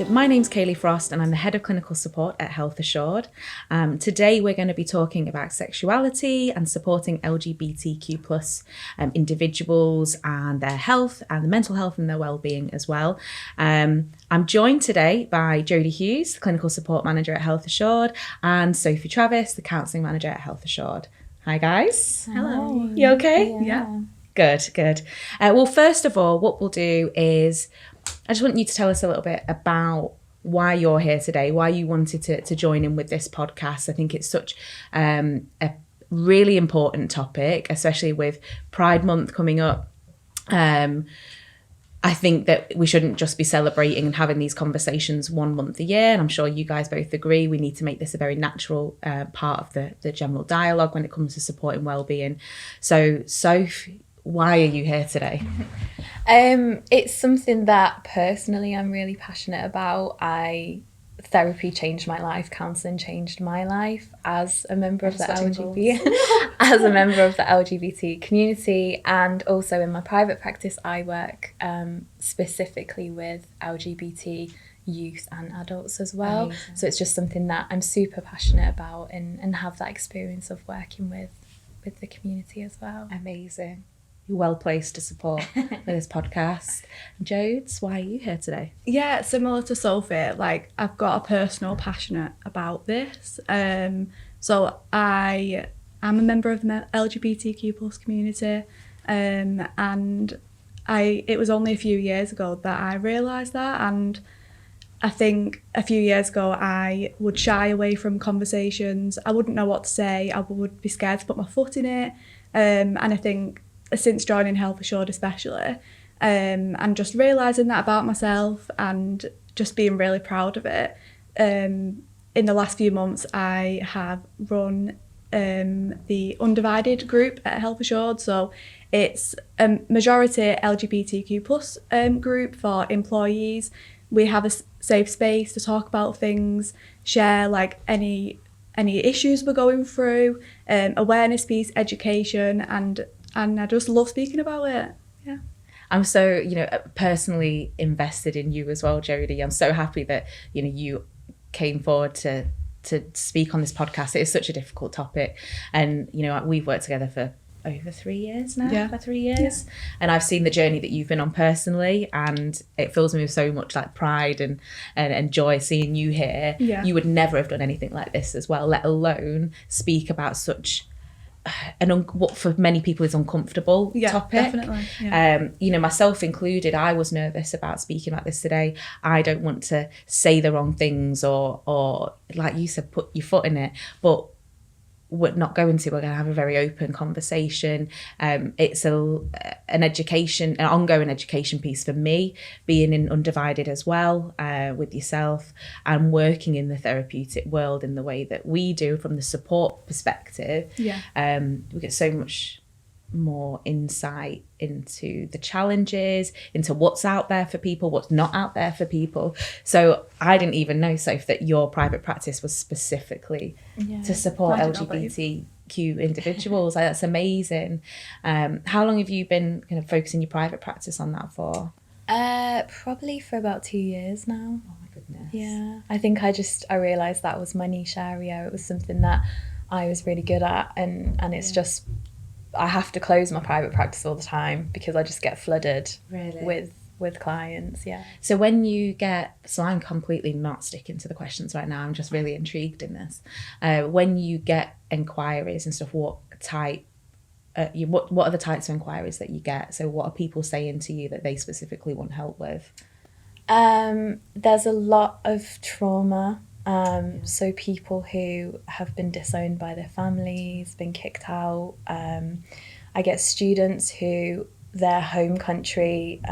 So my name's Kayleigh Frost and I'm the Head of Clinical Support at Health Assured. Today we're going to be talking about sexuality and supporting LGBTQ plus individuals and their health and mental health and their well-being as well. I'm joined today by Jodie Hughes, the Clinical Support Manager at Health Assured, and Sophie Travis, the Counselling Manager at Health Assured. Hi guys. Hello. You okay? Yeah. Good. Well, first of all, what we'll do is I just want you to tell us a little bit about why you're here today, why you wanted to join in with this podcast. I think it's such a really important topic, especially with Pride Month coming up. I think that we shouldn't just be celebrating and having these conversations 1 month a year. And I'm sure you guys both agree, we need to make this a very natural part of the general dialogue when it comes to supporting wellbeing. So, Soph, why are you here today? It's something that personally I'm really passionate about. Therapy changed my life, counselling changed my life as a member of the LGBT community, and also in my private practice I work specifically with LGBT youth and adults as well. Amazing. So it's just something that I'm super passionate about and have that experience of working with the community as well. Amazing. You're well placed to support with this podcast. Jodes, why are you here today? Yeah, similar to Sophie, like I've got a personal passion about this. So I am a member of the LGBTQ plus community, and it was only a few years ago that I realised that, and I think a few years ago I would shy away from conversations. I wouldn't know what to say. I would be scared to put my foot in it, and I think since joining Health Assured especially, and just realising that about myself and just being really proud of it. In the last few months I have run the Undivided group at Health Assured, so it's a majority LGBTQ plus group for employees. We have a safe space to talk about things, share like any issues we're going through, awareness piece, education, and I just love speaking about it. Yeah. I'm so, personally invested in you as well, Jodie. I'm so happy that, you came forward to speak on this podcast. It is such a difficult topic. And, we've worked together for over 3 years now, yeah. About 3 years. Yeah. And I've seen the journey that you've been on personally, and it fills me with so much like pride and joy seeing you here. Yeah. You would never have done anything like this as well, let alone speak about such what for many people is uncomfortable topic. Definitely. Yeah. Myself included, I was nervous about speaking about this today. I don't want to say the wrong things or like you said, put your foot in it, but we're not going to. We're going to have a very open conversation. It's an ongoing education piece for me, being in Undivided as well, with yourself, and working in the therapeutic world in the way that we do from the support perspective. Yeah. We get so much more insight into the challenges, into what's out there for people, what's not out there for people. So I didn't even know, Soph, that your private practice was specifically to support LGBTQ individuals. Like, that's amazing. How long have you been kind of focusing your private practice on that for? Probably for about 2 years now. Oh my goodness. Yeah, I think I realised that was my niche area. It was something that I was really good at, and it's just, I have to close my private practice all the time because I just get flooded with clients. Yeah. So I'm completely not sticking to the questions right now. I'm just really intrigued in this. When you get inquiries and stuff, what type? What are the types of inquiries that you get? So what are people saying to you that they specifically want help with? There's a lot of trauma. So people who have been disowned by their families, been kicked out. I get students who their home country,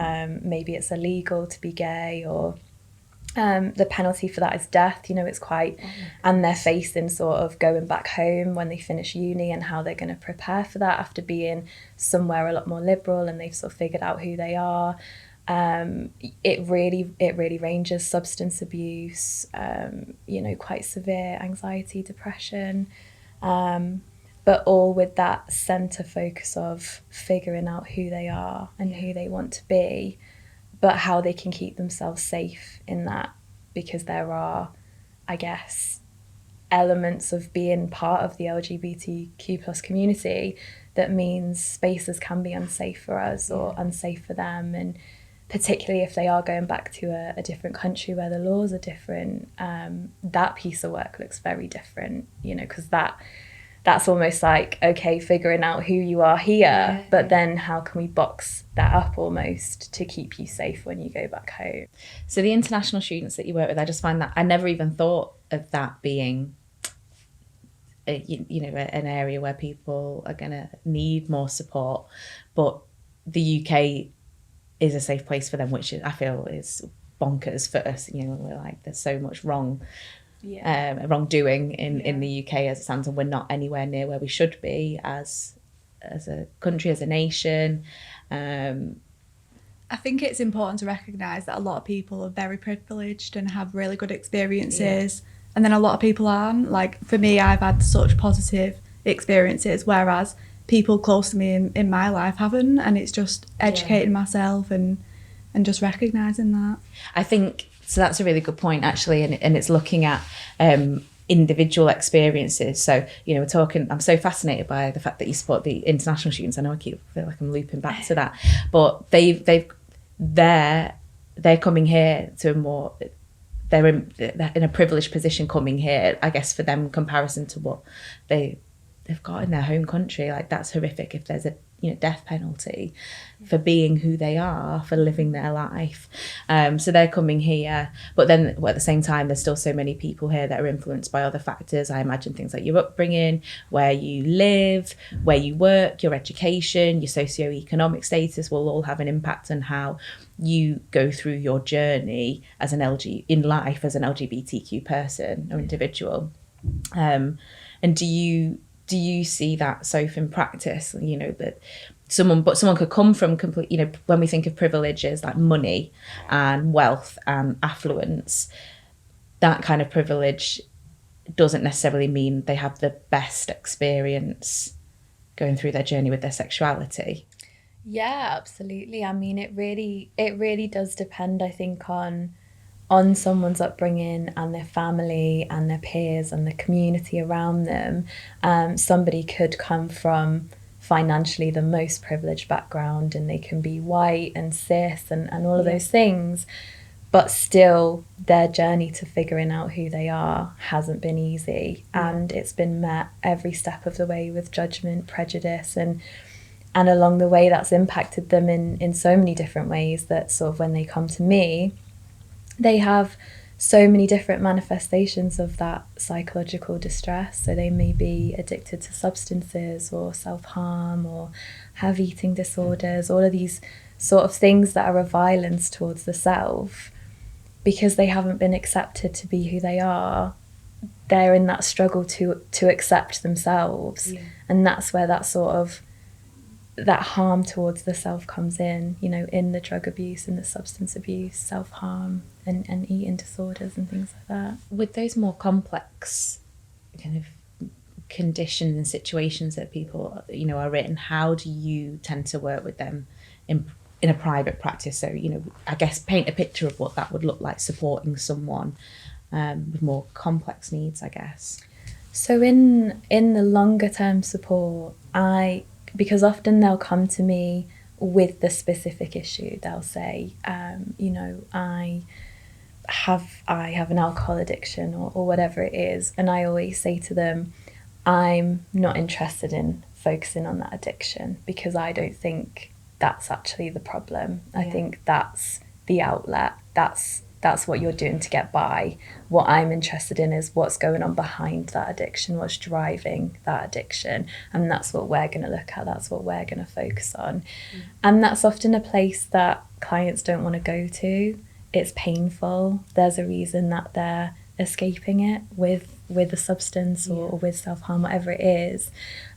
maybe it's illegal to be gay, or the penalty for that is death. It's quite, and they're facing sort of going back home when they finish uni and how they're going to prepare for that after being somewhere a lot more liberal and they've sort of figured out who they are. It really ranges: substance abuse, quite severe anxiety, depression, but all with that centre focus of figuring out who they are and who they want to be, but how they can keep themselves safe in that because there are, I guess, elements of being part of the LGBTQ plus community that means spaces can be unsafe for us or unsafe for them, and particularly if they are going back to a different country where the laws are different, that piece of work looks very different, you know, because that's almost like, okay, figuring out who you are here, but then how can we box that up almost to keep you safe when you go back home? So the international students that you work with, I just find that I never even thought of that being an area where people are going to need more support, but the UK is a safe place for them, which I feel is bonkers for us. You know, we're like, there's so much wrongdoing in the UK as it stands, and we're not anywhere near where we should be as a country, as a nation. I think it's important to recognise that a lot of people are very privileged and have really good experiences, and then a lot of people aren't. Like, for me, I've had such positive experiences, whereas people close to me in my life haven't, and it's just educating myself and just recognising that. I think so. That's a really good point, actually, and it's looking at individual experiences. So, you know, we're talking, I'm so fascinated by the fact that you support the international students. I know I feel like I'm looping back to that, but they're coming here to a more, they're in a privileged position coming here, I guess, for them, in comparison to what they've got in their home country. Like, that's horrific if there's a death penalty for being who they are, for living their life. So they're coming here, but then at the same time, there's still so many people here that are influenced by other factors. I imagine things like your upbringing, where you live, where you work, your education, your socioeconomic status will all have an impact on how you go through your journey as in life as an LGBTQ person or individual. And do you see that, Soph, in practice? You know, that someone could come from complete, you know, when we think of privileges like money and wealth and affluence, that kind of privilege doesn't necessarily mean they have the best experience going through their journey with their sexuality. Yeah, absolutely. I mean, it really does depend, I think, on someone's upbringing and their family and their peers and the community around them. Somebody could come from financially the most privileged background, and they can be white and cis and all of those things, but still their journey to figuring out who they are hasn't been easy, and it's been met every step of the way with judgment, prejudice, and along the way that's impacted them in so many different ways, that sort of when they come to me, they have so many different manifestations of that psychological distress. So they may be addicted to substances or self-harm or have eating disorders, all of these sort of things that are a violence towards the self, because they haven't been accepted to be who they are. They're in that struggle to accept themselves. And that's where that sort of that harm towards the self comes in, you know, in the drug abuse and the substance abuse, self-harm and eating disorders and things like that. With those more complex kind of conditions and situations that people, you know, are in, how do you tend to work with them in a private practice? So, you know, I guess paint a picture of what that would look like, supporting someone with more complex needs, I guess. So in the longer term support, because often they'll come to me with the specific issue. They'll say, you know, I have an alcohol addiction or whatever it is. And I always say to them, I'm not interested in focusing on that addiction, because I don't think that's actually the problem. I think that's the outlet. That's what you're doing to get by. What I'm interested in is what's going on behind that addiction, what's driving that addiction. And that's what we're going to look at. That's what we're going to focus on. And that's often a place that clients don't want to go to. It's painful. There's a reason that they're escaping it with a substance or with self-harm, whatever it is.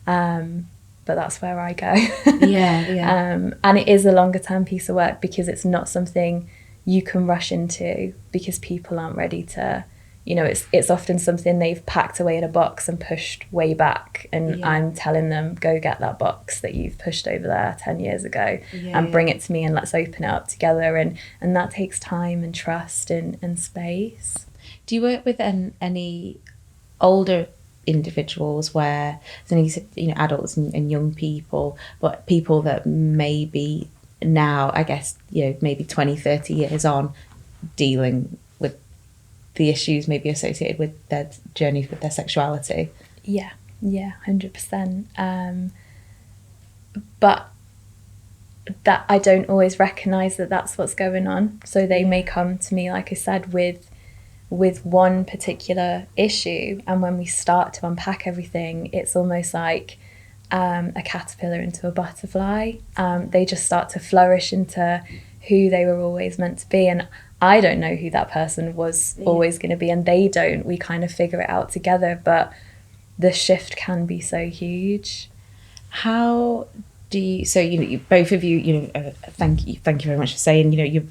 But that's where I go. And it is a longer term piece of work, because it's not something you can rush into, because people aren't ready to you know, it's often something they've packed away in a box and pushed way back, and I'm telling them, go get that box that you've pushed over there 10 years ago and bring it to me, and let's open it up together, and that takes time and trust and space. Do you work with any older individuals where, so you said, you know, adults and young people, but people that maybe now, I guess, you know, maybe 20, 30 years on, dealing with the issues maybe associated with their journeys with their sexuality? Yeah, 100%. But that I don't always recognise that that's what's going on. So they may come to me, like I said, with one particular issue, and when we start to unpack everything, it's almost like a caterpillar into a butterfly. They just start to flourish into who they were always meant to be, and I don't know who that person was always going to be, and they don't. We kind of figure it out together, but the shift can be so huge. How do you, so, you know, both of you, you know, thank you very much for saying, you know, you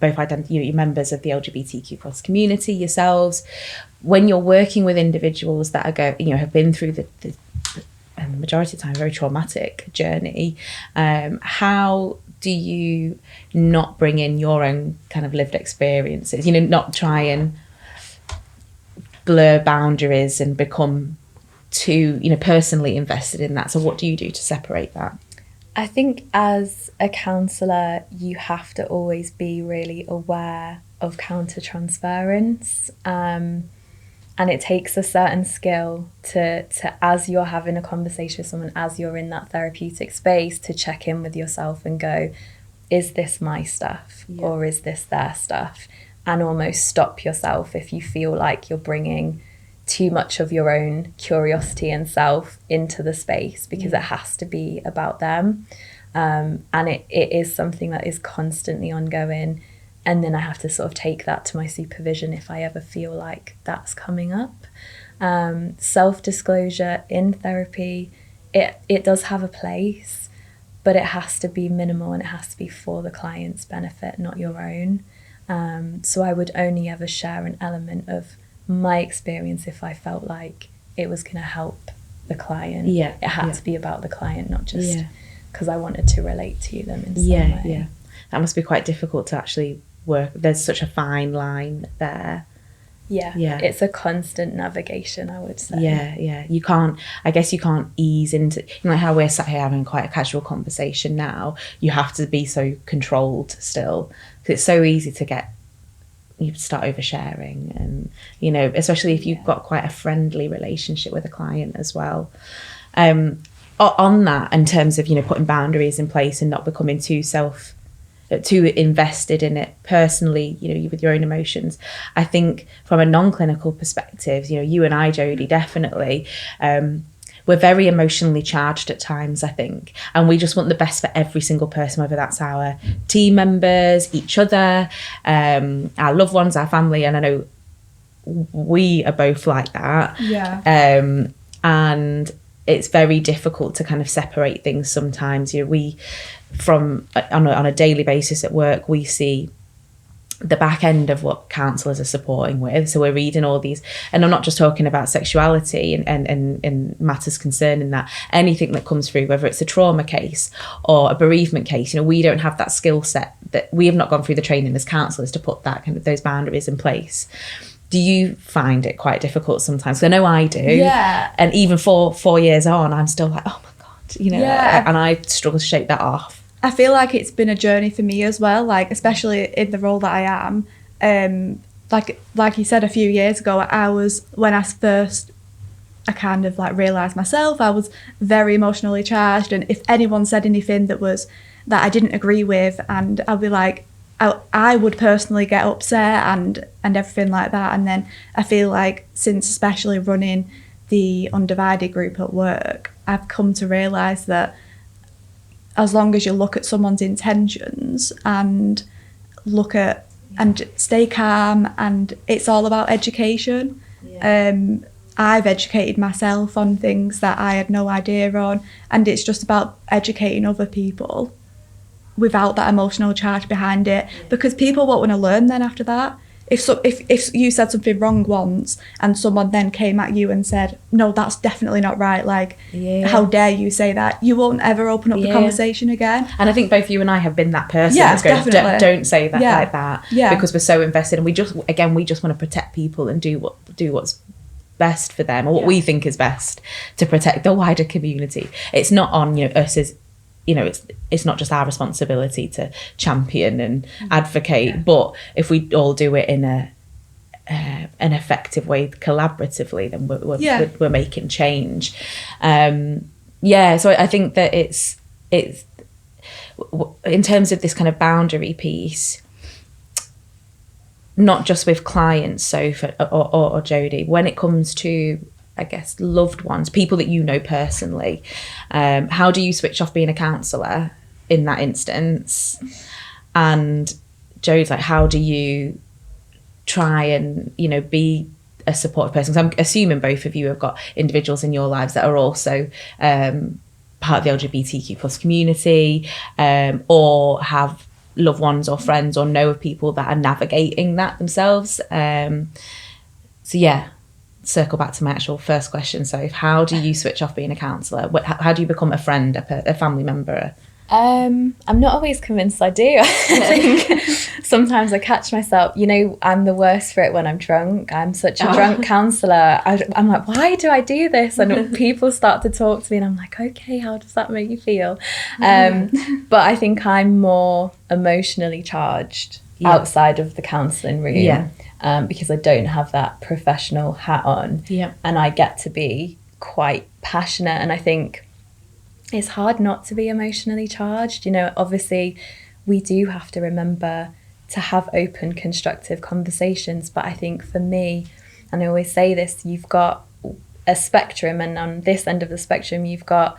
both you're members of the LGBTQ plus community yourselves. When you're working with individuals that are have been through the majority of the time very traumatic journey, how do you not bring in your own kind of lived experiences, you know, not try and blur boundaries and become too, you know, personally invested in that? So what do you do to separate that? I think as a counsellor, you have to always be really aware of counter-transference. And it takes a certain skill to as you're having a conversation with someone, as you're in that therapeutic space, to check in with yourself and go, is this my stuff or is this their stuff? And almost stop yourself if you feel like you're bringing too much of your own curiosity and self into the space, because it has to be about them. And it is something that is constantly ongoing. And then I have to sort of take that to my supervision if I ever feel like that's coming up. Self-disclosure in therapy, it does have a place, but it has to be minimal and it has to be for the client's benefit, not your own. So I would only ever share an element of my experience if I felt like it was going to help the client. It had to be about the client, not just because I wanted to relate to them in some way. That must be quite difficult to actually work. There's such a fine line there. It's a constant navigation, I would say. You can't ease into, you know, like how we're sat here having quite a casual conversation now. You have to be so controlled still, because it's so easy to you start oversharing, and, you know, especially if you've got quite a friendly relationship with a client as well. On that, in terms of, you know, putting boundaries in place and not becoming too invested in it personally, you know, with your own emotions. I think from a non-clinical perspective, you know, you and I, Jodie, definitely, we're very emotionally charged at times, I think, and we just want the best for every single person, whether that's our team members, each other, our loved ones, our family, and I know we are both like that. And it's very difficult to kind of separate things sometimes. You know, on a daily basis at work, we see the back end of what counsellors are supporting with. So we're reading all these, and I'm not just talking about sexuality and matters concerning that. Anything that comes through, whether it's a trauma case or a bereavement case, you know, we don't have that skill set, that we have not gone through the training as counsellors to put that kind of those boundaries in place. Do you find it quite difficult sometimes? 'Cause I know I do. And even 4 years on, I'm still like, oh my God, you know, and I struggle to shake that off. I feel like it's been a journey for me as well, like especially in the role that I am. Like you said, a few years ago, when I kind of like realised myself, I was very emotionally charged, and if anyone said anything that I didn't agree with, and I'd be like, I would personally get upset and everything like that. And then I feel like since especially running the Undivided group at work, I've come to realise that as long as you look at someone's intentions and and stay calm, and it's all about education. I've educated myself on things that I had no idea on, and it's just about educating other people without that emotional charge behind it, because people won't want to learn then after that. if you said something wrong once and someone then came at you and said, no, that's definitely not right, like, how dare you say that, you won't ever open up the conversation again. And I think both you and I have been that person Yes, that's going, definitely. don't say that like that, because we're so invested, and we just want to protect people and do what's best for them, or what we think is best to protect the wider community. It's not on us as it's not just our responsibility to champion and advocate, but if we all do it in an effective way, collaboratively, then we're making change. So I think that it's in terms of this kind of boundary piece, not just with clients, Sophie or Jodie, when it comes to, I guess, loved ones, people that you know personally, how do you switch off being a counsellor in that instance? And Jodie's like, how do you try and, be a supportive person? Because I'm assuming both of you have got individuals in your lives that are also part of the LGBTQ plus community, or have loved ones or friends or know of people that are navigating that themselves. Circle back to my actual first question. So how do you switch off being a counsellor? How do you become a friend, a family member? I'm not always convinced I do. I think sometimes I catch myself, I'm the worst for it when I'm drunk. I'm such a drunk counsellor. I'm like, why do I do this? And people start to talk to me and I'm like, okay, how does that make you feel? But I think I'm more emotionally charged outside of the counselling room, because I don't have that professional hat on, and I get to be quite passionate. And I think it's hard not to be emotionally charged. Obviously we do have to remember to have open, constructive conversations. But I think for me, and I always say this, you've got a spectrum, and on this end of the spectrum, you've got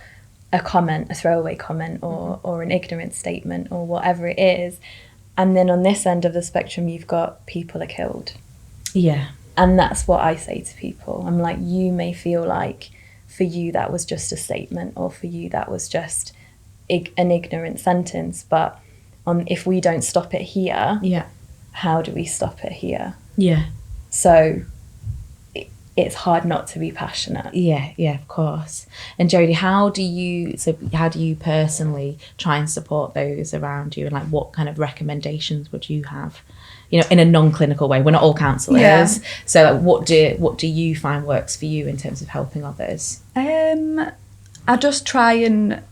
a comment, a throwaway comment, or an ignorant statement, or whatever it is. And then on this end of the spectrum, you've got people are killed. Yeah. And that's what I say to people. I'm like, you may feel like for you that was just a statement, or for you that was just an ignorant sentence, but if we don't stop it here, how do we stop it here? So it's hard not to be passionate. Of course. And Jodie, how do you personally try and support those around you, and like what kind of recommendations would you have, in a non-clinical way? We're not all counsellors, so what do you find works for you in terms of helping others? I just try and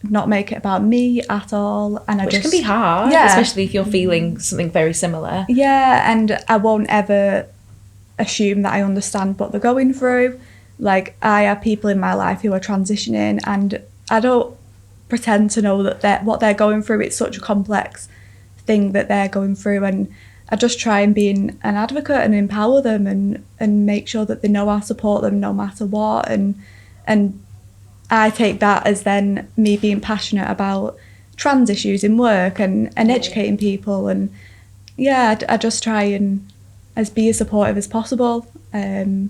not make it about me at all, and Which can be hard, especially if you're feeling something very similar. And I won't ever assume that I understand what they're going through. Like, I have people in my life who are transitioning, and I don't pretend to know that what they're going through. It's such a complex thing that they're going through, and I just try and be an advocate and empower them, and make sure that they know I support them no matter what, and I take that as then me being passionate about trans issues in work and educating people, and I just try and be as supportive as possible, and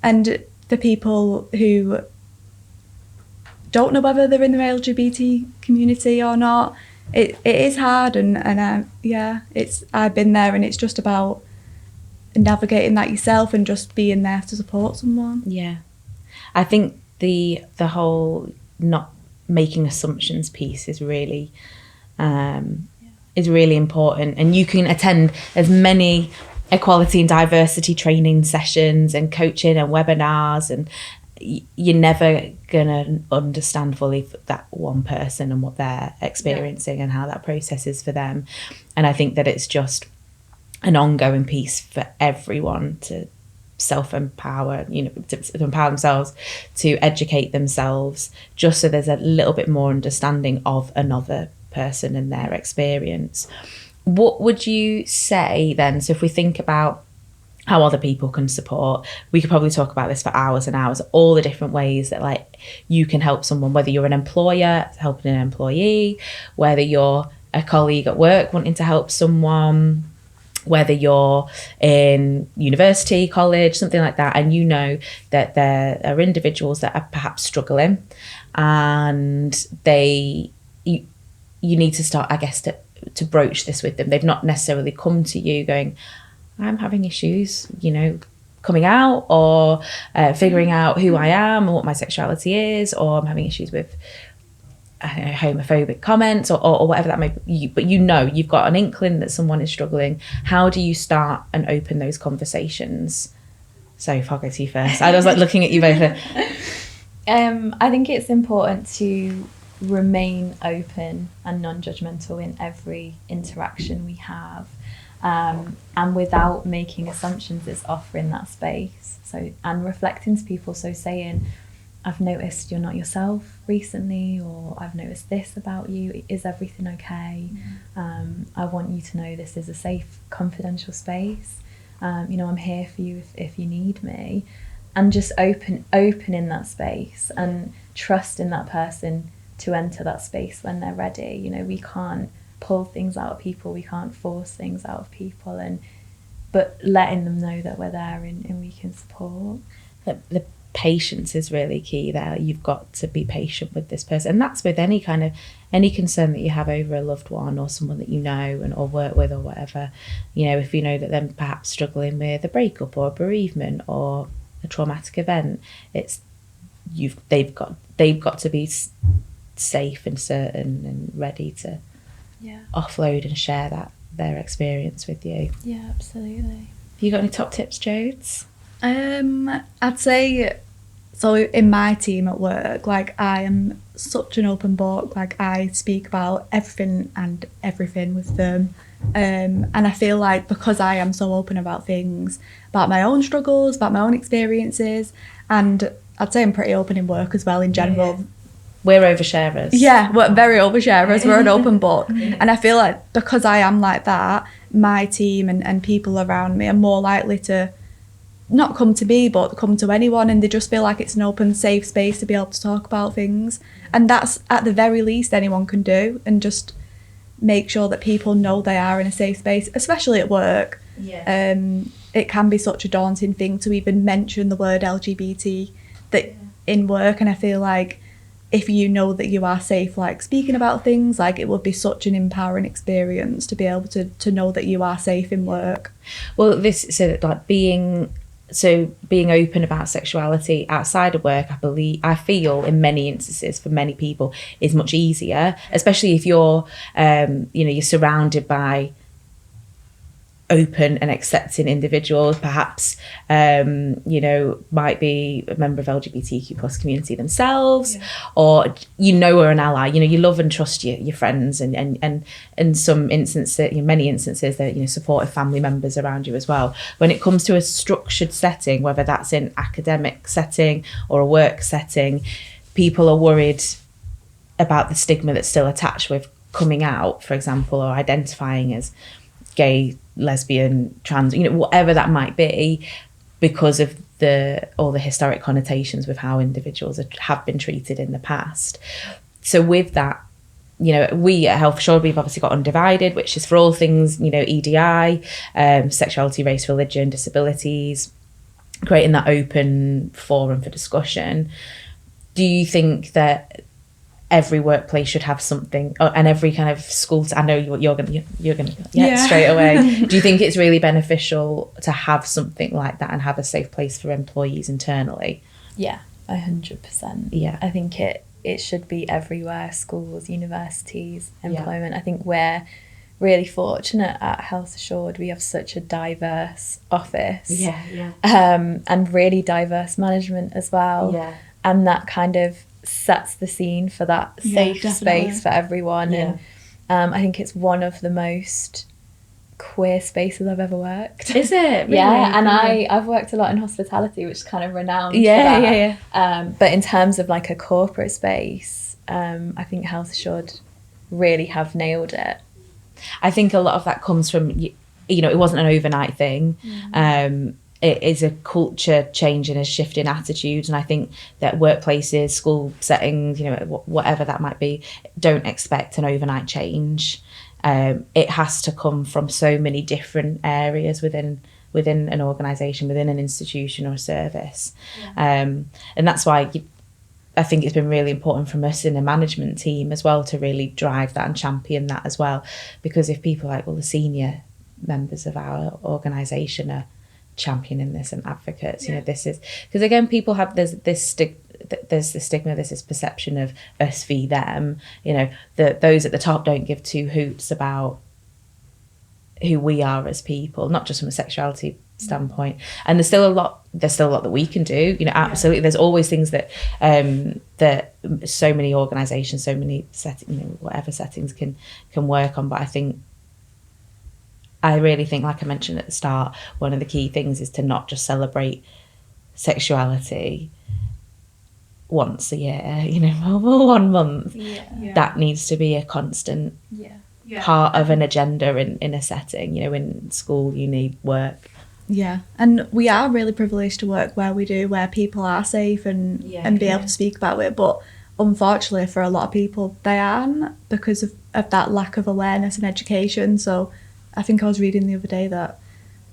the people who don't know whether they're in the LGBT community or not, it is hard, and I've been there, and it's just about navigating that yourself and just being there to support someone. I think the whole not making assumptions piece is really important, and you can attend as many equality and diversity training sessions and coaching and webinars, and you're never gonna understand fully that one person and what they're experiencing and how that process is for them. And I think that it's just an ongoing piece for everyone to self-empower, to empower themselves, to educate themselves, just so there's a little bit more understanding of another person and their experience. What would you say then? So if we think about how other people can support, we could probably talk about this for hours and hours, all the different ways that like you can help someone, whether you're an employer helping an employee, whether you're a colleague at work wanting to help someone, whether you're in university, college, something like that, and that there are individuals that are perhaps struggling, and you need to start, I guess, to broach this with them. They've not necessarily come to you going, I'm having issues, you know, coming out, or figuring out who I am and what my sexuality is, or I'm having issues with, I don't know, homophobic comments or whatever that may be. But you know, you've got an inkling that someone is struggling. How do you start and open those conversations? So if I'll go to you first. I was like looking at you both. I think it's important to remain open and non-judgmental in every interaction we have, and without making assumptions, it's offering that space. So, and reflecting to people, so saying, I've noticed you're not yourself recently, or I've noticed this about you, is everything okay? I want you to know this is a safe, confidential space. You know, I'm here for you if you need me. And just opening that space and trusting that person to enter that space when they're ready. You know, we can't pull things out of people, we can't force things out of people, but letting them know that we're there and we can support. The patience is really key there. You've got to be patient with this person, and that's with any concern that you have over a loved one or someone that you know or work with or whatever. You know, if you know that they're perhaps struggling with a breakup or a bereavement or a traumatic event, they've got to be safe and certain and ready to offload and share their experience with you. Yeah, absolutely. Have you got any top tips, Jodes? I'd say, so in my team at work, like, I am such an open book. Like, I speak about everything and everything with them, and I feel like because I am so open about things, about my own struggles, about my own experiences, and I'd say I'm pretty open in work as well in general. Yeah. We're oversharers. Yeah, we're very oversharers. We're an open book. And I feel like because I am like that, my team and people around me are more likely to not come to me, but come to anyone, and they just feel like it's an open, safe space to be able to talk about things. And that's at the very least anyone can do, and just make sure that people know they are in a safe space, especially at work. Yeah. It can be such a daunting thing to even mention the word LGBT in work, and I feel like if you know that you are safe, like, speaking about things, like, it would be such an empowering experience to be able to know that you are safe in work. Well, being open about sexuality outside of work, I feel in many instances for many people is much easier, especially if you're you're surrounded by open and accepting individuals, perhaps might be a member of LGBTQ plus community themselves, or are an ally. You love and trust your friends, and in some instances, in many instances, they're supportive family members around you as well. When it comes to a structured setting, whether that's in academic setting or a work setting, people are worried about the stigma that's still attached with coming out, for example, or identifying as gay, lesbian, trans, whatever that might be, because of all the historic connotations with how individuals have been treated in the past. So with that, we at Health Assured, we've obviously got Undivided, which is for all things, EDI, sexuality, race, religion, disabilities, creating that open forum for discussion. Do you think that every workplace should have something, and every kind of school? I know you're gonna straight away. Do you think it's really beneficial to have something like that and have a safe place for employees internally? Yeah, 100%. Yeah, I think it should be everywhere: schools, universities, employment. I think we're really fortunate at Health Assured. We have such a diverse office, and really diverse management as well, and that kind of sets the scene for that safe space for everyone. And I think it's one of the most queer spaces I've ever worked. Is it? Really? Yeah, and I've worked a lot in hospitality, which is kind of renowned for that. But in terms of like a corporate space, I think Health Assured really have nailed it. I think a lot of that comes from, it wasn't an overnight thing. It is a culture change and a shift in attitudes, and I think that workplaces, school settings, whatever that might be, don't expect an overnight change. It has to come from so many different areas within an organisation, within an institution or a service, and that's why I think it's been really important from us in the management team as well to really drive that and champion that as well, because if people are like, well, the senior members of our organisation are championing this and advocates. You know, this is because again, people have there's this stigma, there's this perception of us v them. You know, those at the top don't give two hoots about who we are as people, not just from a sexuality standpoint. And there's still a lot that we can do. You know, absolutely. There's always things that that so many organisations, so many whatever settings can work on. But I really think, like I mentioned at the start, one of the key things is to not just celebrate sexuality once a year, you know, 1 month. That needs to be a constant part of an agenda in a setting, you know, in school, uni, work. Yeah, and we are really privileged to work where we do, where people are safe and be able to speak about it. But unfortunately, for a lot of people, they aren't, because of that lack of awareness and education. So I think I was reading the other day that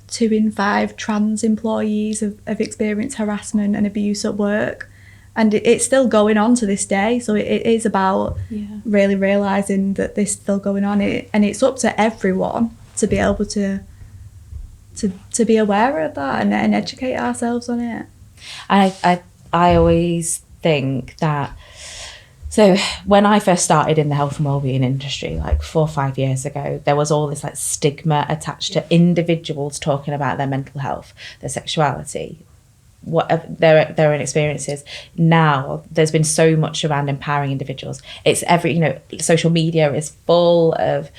2 in 5 trans employees have experienced harassment and abuse at work. And it's still going on to this day. So it is about really realising that this is still going on. And it's up to everyone to be able to be aware of that and educate ourselves on it. I always think that, so when I first started in the health and wellbeing industry, like 4 or 5 years ago, there was all this like stigma attached to individuals talking about their mental health, their sexuality, whatever their own experiences. Now there's been so much around empowering individuals. It's social media is full of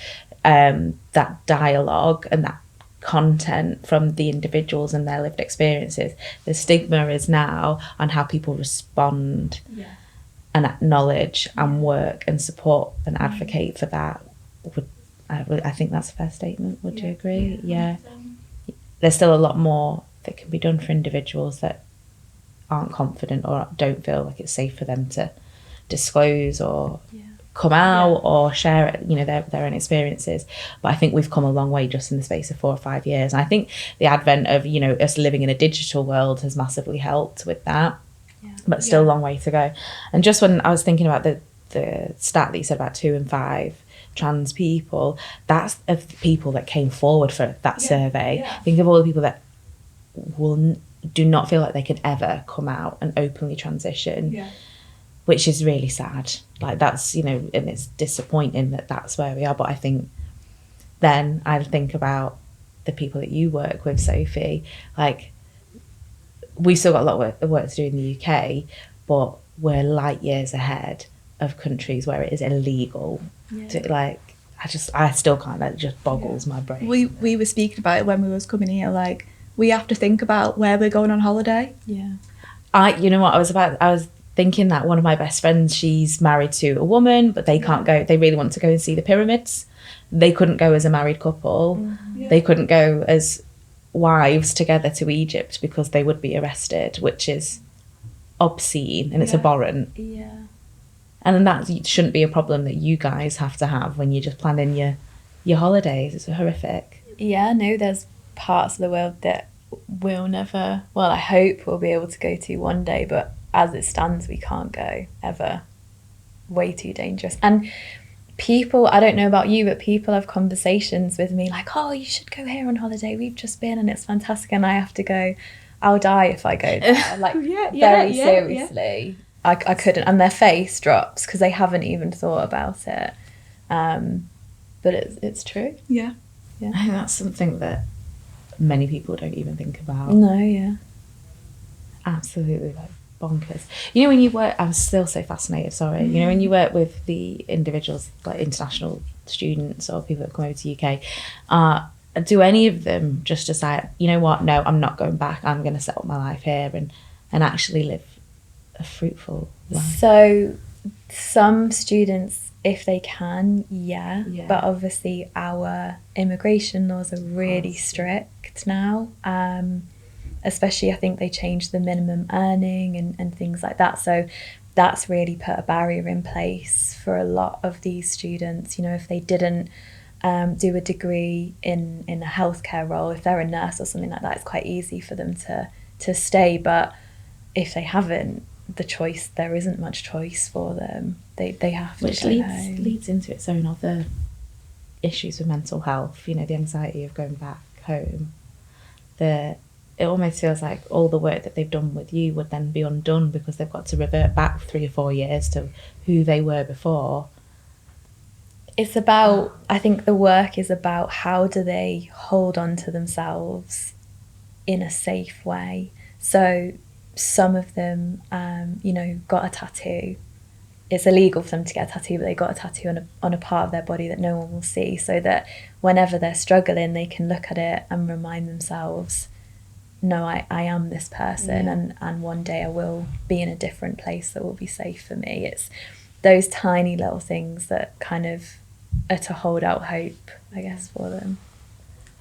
that dialogue and that content from the individuals and their lived experiences. The stigma is now on how people respond and acknowledge and work and support and advocate for that. I think that's a fair statement. Would you agree? Yeah. There's still a lot more that can be done for individuals that aren't confident or don't feel like it's safe for them to disclose or come out or share it, you know, their own experiences. But I think we've come a long way just in the space of 4 or 5 years. And I think the advent of, you know, us living in a digital world has massively helped with that. But still a long way to go. And just when I was thinking about the stat that you said about 2 in 5 trans people, that's of the people that came forward for that survey. Think of all the people that do not feel like they can ever come out and openly transition, which is really sad. Like that's, you know, and it's disappointing that that's where we are. But I think then I think about the people that you work with, Sophie, like we've still got a lot of work to do in the UK, but we're light years ahead of countries where it is illegal to, like, I still can't, that just boggles my brain. We were speaking about it when we was coming here, like we have to think about where we're going on holiday. You know what, I was thinking that one of my best friends, she's married to a woman, but they can't go, they really want to go and see the pyramids. They couldn't go as a married couple. They couldn't go as wives together to Egypt because they would be arrested, which is obscene and it's abhorrent. And that shouldn't be a problem that you guys have to have when you're just planning your holidays. It's horrific. No, there's parts of the world that we'll never, well, I hope we'll be able to go to one day, but as it stands we can't go ever. Way too dangerous. And people, I don't know about you, but people have conversations with me like, oh, you should go here on holiday, we've just been and it's fantastic, and I have to go, I'll die if I go there. Like very seriously. I couldn't, and their face drops because they haven't even thought about it. But it's true. I think that's something that many people don't even think about. No, absolutely, like bonkers. You know, when you work, I'm still so fascinated, sorry. You know, when you work with the individuals, like international students or people that come over to UK, do any of them just decide, you know what, no, I'm not going back, I'm going to set up my life here and actually live a fruitful life? So some students, if they can, but obviously our immigration laws are really strict now, especially I think they changed the minimum earning and things like that, so that's really put a barrier in place for a lot of these students. You know, if they didn't do a degree in a healthcare role, if they're a nurse or something like that, it's quite easy for them to stay, but if they haven't, there isn't much choice for them. They have to which leads into its own other issues with mental health, you know, the anxiety of going back home, it almost feels like all the work that they've done with you would then be undone because they've got to revert back 3 or 4 years to who they were before. It's about, I think the work is about how do they hold on to themselves in a safe way. So some of them, you know, got a tattoo. It's illegal for them to get a tattoo, but they got a tattoo on a part of their body that no one will see, so that whenever they're struggling, they can look at it and remind themselves, no, I am this person, and one day I will be in a different place that will be safe for me. It's those tiny little things that kind of are to hold out hope, I guess, for them.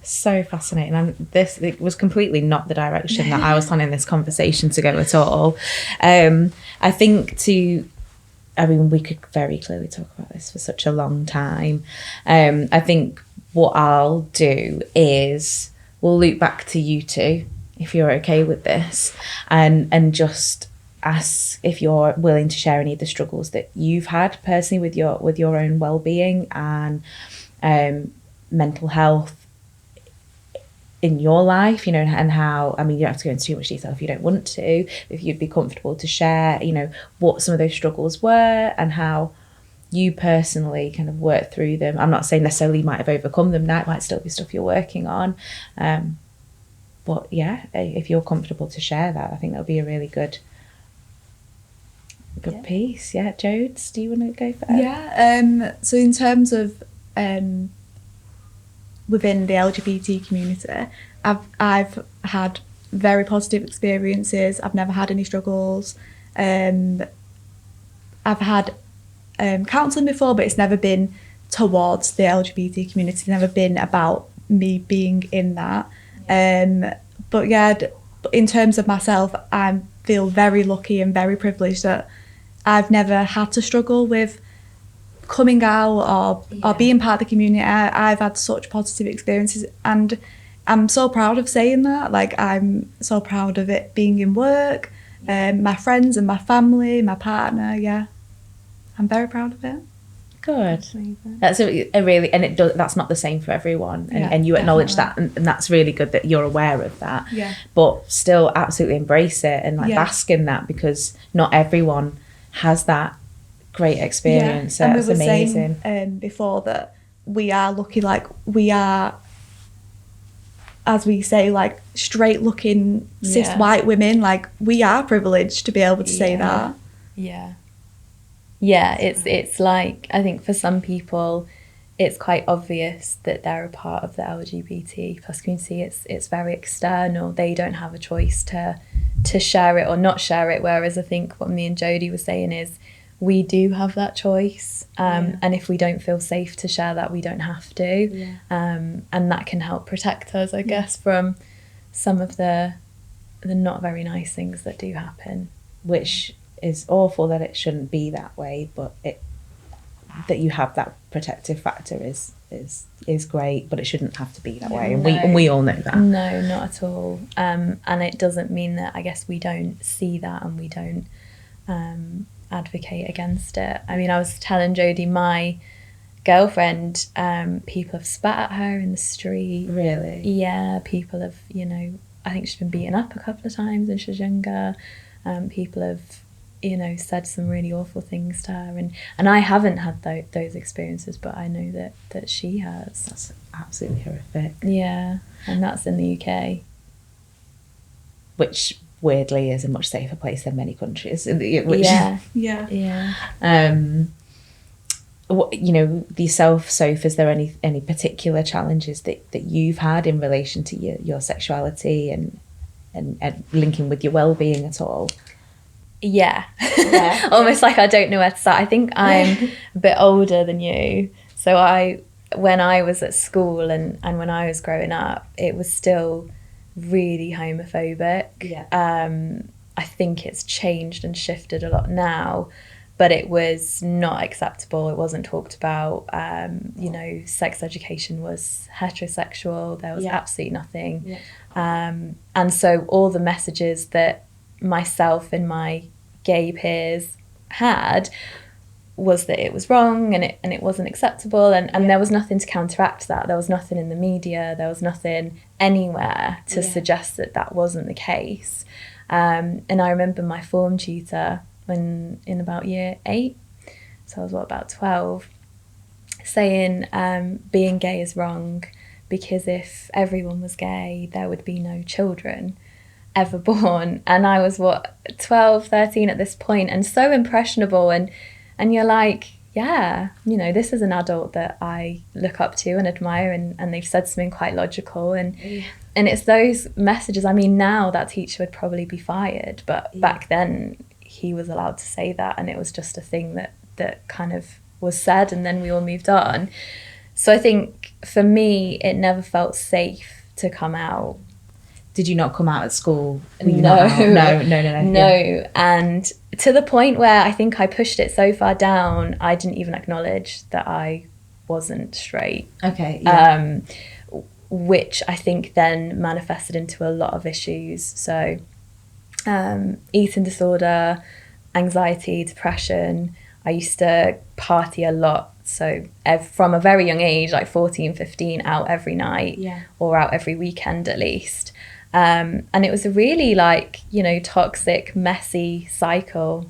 So fascinating. And it was completely not the direction that I was planning this conversation to go at all. I think we could very clearly talk about this for such a long time. I think what I'll do is we'll loop back to you two, if you're okay with this, and just ask if you're willing to share any of the struggles that you've had personally with your own well-being and mental health in your life, you know, and how, I mean, you don't have to go into too much detail if you don't want to, if you'd be comfortable to share, you know, what some of those struggles were and how you personally kind of worked through them. I'm not saying necessarily you might have overcome them now, it might still be stuff you're working on. But yeah, if you're comfortable to share that, I think that would be a really good piece. Yeah, Jodes, do you want to go first? Yeah, so in terms of within the LGBT community, I've had very positive experiences. I've never had any struggles. I've had counselling before, but it's never been towards the LGBT community. It's never been about me being in that. But yeah, in terms of myself, I feel very lucky and very privileged that I've never had to struggle with coming out or being part of the community. I've had such positive experiences, and I'm so proud of saying that. Like, I'm so proud of it being in work, my friends and my family, my partner. Yeah, I'm very proud of it. Good. That's a really, and it does. That's not the same for everyone, and you acknowledge definitely. that, and that's really good that you're aware of that. Yeah. But still, absolutely embrace it and bask in that, because not everyone has that great experience. So and that's we were amazing. saying before that we are lucky. Like, we are, as we say, like, straight looking cis white women. Like, we are privileged to be able to say that. Yeah, it's like, I think for some people it's quite obvious that they're a part of the LGBT plus community. It's very external. They don't have a choice to share it or not share it, whereas I think what me and Jodie were saying is we do have that choice, and if we don't feel safe to share that, we don't have to, and that can help protect us, I guess, from some of the not very nice things that do happen, which is awful that it shouldn't be that way, but that you have that protective factor is great, but it shouldn't have to be that way, and we all know that. No, not at all. And it doesn't mean that, I guess, we don't see that and we don't advocate against it. I mean, I was telling Jodie, my girlfriend, people have spat at her in the street. Really? Yeah, people have, you know, I think she's been beaten up a couple of times when she was younger. People have, you know, said some really awful things to her, and I haven't had those experiences, but I know that she has. That's absolutely horrific. Yeah, and that's in the UK, which weirdly is a much safer place than many countries. You know, yourself, Soph, is there any particular challenges that you've had in relation to your sexuality and linking with your well-being at all? Yeah. Almost like I don't know where to start. I think I'm a bit older than you, so when I was at school and when I was growing up, it was still really homophobic. I think it's changed and shifted a lot now, but it was not acceptable. It wasn't talked about. You know, sex education was heterosexual. There was absolutely nothing. And so all the messages that myself and my gay peers had was that it was wrong and it wasn't acceptable, and there was nothing to counteract that. There was nothing in the media, there was nothing anywhere to suggest that that wasn't the case. And I remember my form tutor when in about year 8, so I was about 12, saying being gay is wrong because if everyone was gay there would be no children ever born. And I was 12, 13 at this point, and so impressionable, and you're like, yeah, you know, this is an adult that I look up to and admire, and they've said something quite logical, and it's those messages. I mean, now that teacher would probably be fired, but back then he was allowed to say that, and it was just a thing that kind of was said, and then we all moved on. So I think for me it never felt safe to come out. Did you not come out at school? No. Yeah. And to the point where I think I pushed it so far down, I didn't even acknowledge that I wasn't straight. Okay. Yeah. Which I think then manifested into a lot of issues. So eating disorder, anxiety, depression. I used to party a lot. So from a very young age, like 14, 15, out every night or out every weekend at least. And it was a really toxic, messy cycle.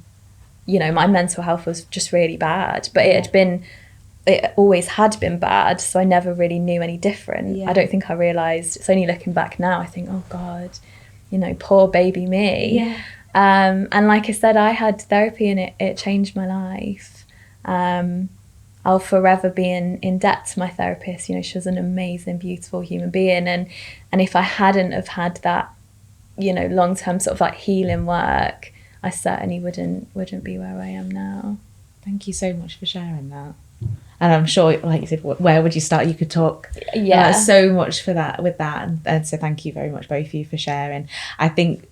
You know, my mental health was just really bad, but it always had been bad. So I never really knew any different. I don't think I realised. It's only looking back now, I think, oh God, you know, poor baby me. Yeah. And like I said, I had therapy and it changed my life. I'll forever be in debt to my therapist. You know, she was an amazing, beautiful human being. And if I hadn't have had that, you know, long-term sort of like healing work, I certainly wouldn't be where I am now. Thank you so much for sharing that. And I'm sure, like you said, where would you start? You could talk so much for that with that. And so thank you very much, both of you, for sharing. I think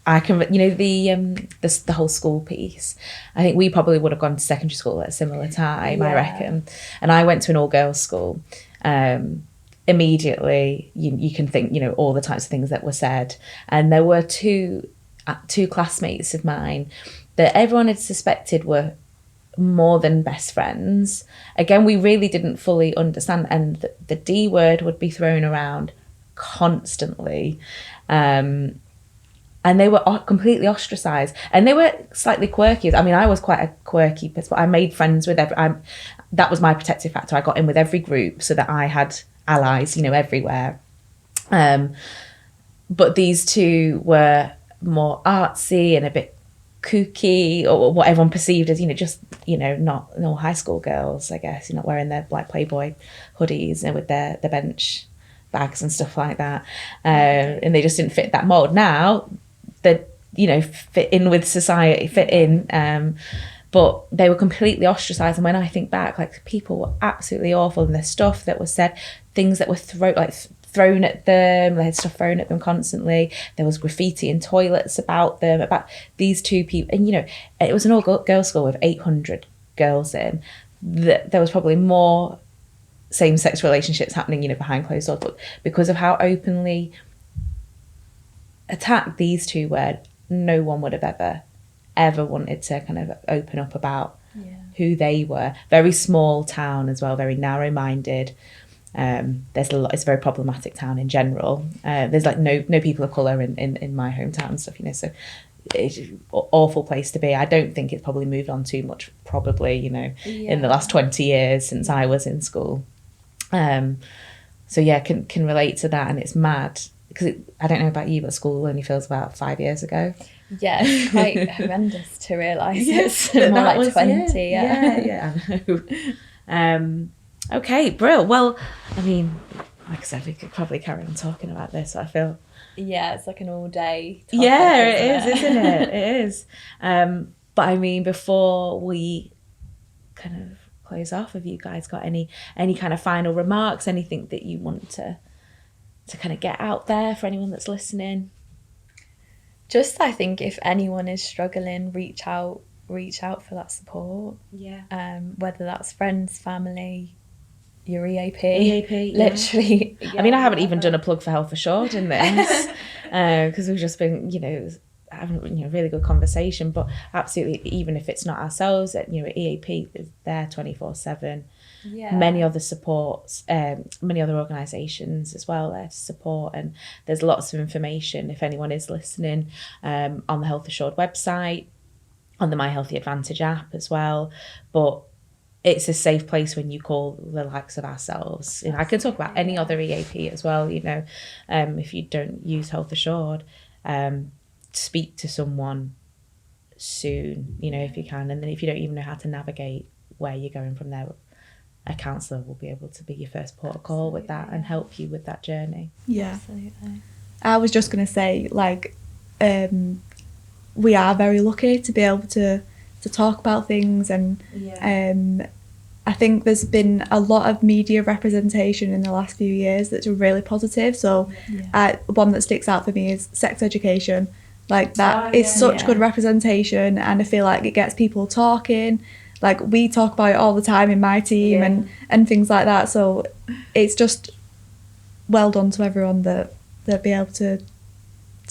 I can, you know, the whole school piece. I think we probably would have gone to secondary school at a similar time, I reckon. And I went to an all-girls school. Immediately, you can think, you know, all the types of things that were said. And there were two classmates of mine that everyone had suspected were more than best friends. Again, we really didn't fully understand, and the D word would be thrown around constantly. And they were completely ostracized, and they were slightly quirky. I mean, I was quite a quirky person, but I made friends with that was my protective factor. I got in with every group so that I had allies, you know, everywhere. But these two were more artsy and a bit kooky, or what everyone perceived as, you know, just, you know, not high school girls, I guess, you know, wearing their like Playboy hoodies and with their bench bags and stuff like that. And they just didn't fit that mold. Now that, you know, fit in with society, but they were completely ostracized. And when I think back, like, people were absolutely awful, and the stuff that was said, things that were thrown at them, they had stuff thrown at them constantly. There was graffiti in toilets about them, about these two people. And, you know, it was an all-girls school with 800 girls in. There was probably more same-sex relationships happening, you know, behind closed doors, but because of how openly attacked these two were, no one would have ever wanted to kind of open up about who they were. Very small town as well, very narrow-minded. There's a lot. It's a very problematic town in general. There's like no people of colour in my hometown and stuff, you know, so it's an awful place to be. I don't think it's probably moved on too much, probably, you know, in the last 20 years since I was in school. So yeah, can relate to that, and it's mad because I don't know about you, but school only feels about 5 years ago. Yeah, it's quite horrendous to realise it's more like 20. Yeah, I know. Okay, brill. Well, I mean, like I said, we could probably carry on talking about this. I feel. Yeah, it's like an all-day topic. Yeah, it is, isn't it? It is. But I mean, before we kind of close off, have you guys got any kind of final remarks? Anything that you want to kind of get out there for anyone that's listening? Just, I think if anyone is struggling, reach out for that support. Yeah. Whether that's friends, family, your EAP, literally. Yeah. I mean, I haven't even done a plug for Health Assured in this because we've just been, you know, having, you know, really good conversation. But absolutely, even if it's not ourselves, you know, EAP is there 24/7. Yeah. Many other supports, many other organisations as well there to support, and there's lots of information if anyone is listening, on the Health Assured website, on the My Healthy Advantage app as well. But it's a safe place when you call the likes of ourselves. You know, I can talk about any other EAP as well, you know, if you don't use Health Assured, speak to someone soon, you know, if you can. And then if you don't even know how to navigate where you're going from there, a counsellor will be able to be your first port of call with that and help you with that journey. Yeah. Absolutely. I was just going to say, like, we are very lucky to be able to talk about things, and I think there's been a lot of media representation in the last few years that's really positive. So one that sticks out for me is sex education. Like, that is such good representation, and I feel like it gets people talking. Like, we talk about it all the time in my team and things like that. So it's just well done to everyone that be able to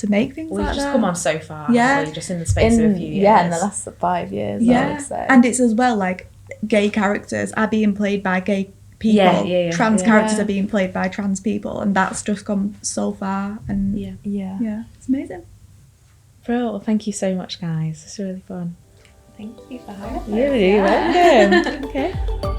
make things like that. We've just come on so far, just in the space of a few years. Yeah, in the last 5 years, I would say. And it's as well, like, gay characters are being played by gay people. Trans characters are being played by trans people, and that's just come so far. And it's amazing. Bro, thank you so much, guys. It's really fun. Thank you for having us. You're welcome. Okay.